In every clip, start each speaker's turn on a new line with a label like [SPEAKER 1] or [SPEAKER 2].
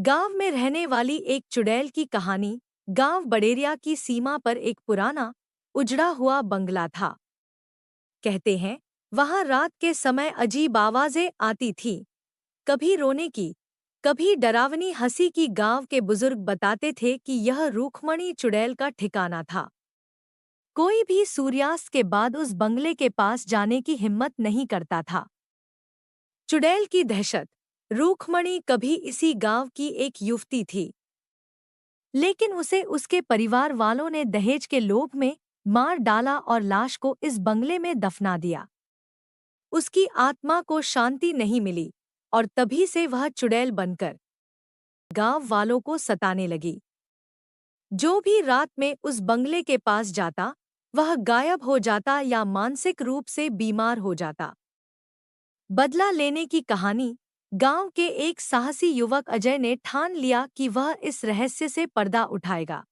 [SPEAKER 1] गांव में रहने वाली एक चुड़ैल की कहानी। गांव बड़ेरिया की सीमा पर एक पुराना उजड़ा हुआ बंगला था। कहते हैं वहां रात के समय अजीब आवाजें आती थीं, कभी रोने की, कभी डरावनी हंसी की। गांव के बुजुर्ग बताते थे कि यह रूखमणी चुड़ैल का ठिकाना था। कोई भी सूर्यास्त के बाद उस बंगले के पास जाने की हिम्मत नहीं करता था। चुड़ैल की दहशत। रूखमणी कभी इसी गांव की एक युवती थी, लेकिन उसे उसके परिवार वालों ने दहेज के लोभ में मार डाला और लाश को इस बंगले में दफना दिया। उसकी आत्मा को शांति नहीं मिली और तभी से वह चुड़ैल बनकर गांव वालों को सताने लगी। जो भी रात में उस बंगले के पास जाता, वह गायब हो जाता या मानसिक रूप से बीमार हो जाता। बदला लेने की कहानी। गांव के एक साहसी युवक अजय ने ठान लिया कि वह इस रहस्य से पर्दा उठाएगा।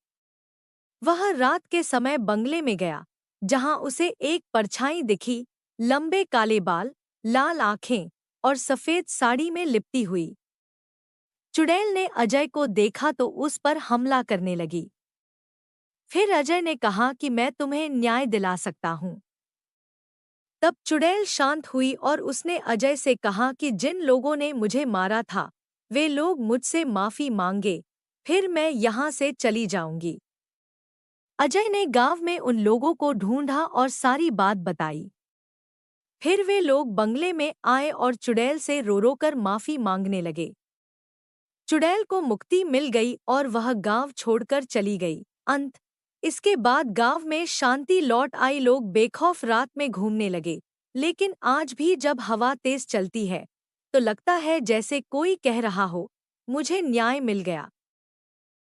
[SPEAKER 1] वह रात के समय बंगले में गया, जहां उसे एक परछाई दिखी, लंबे काले बाल, लाल आंखें और सफेद साड़ी में लिपटी हुई। चुड़ैल ने अजय को देखा तो उस पर हमला करने लगी। फिर अजय ने कहा कि मैं तुम्हें न्याय दिला सकता हूं। तब चुड़ैल शांत हुई और उसने अजय से कहा कि जिन लोगों ने मुझे मारा था, वे लोग मुझसे माफी मांगे, फिर मैं यहां से चली जाऊंगी। अजय ने गांव में उन लोगों को ढूंढा और सारी बात बताई। फिर वे लोग बंगले में आए और चुड़ैल से रो रो कर माफी मांगने लगे। चुड़ैल को मुक्ति मिल गई और वह गांव छोड़कर चली गई। अंत। इसके बाद गांव में शांति लौट आई। लोग बेखौफ रात में घूमने लगे। लेकिन आज भी जब हवा तेज चलती है, तो लगता है जैसे कोई कह रहा हो, मुझे न्याय मिल गया।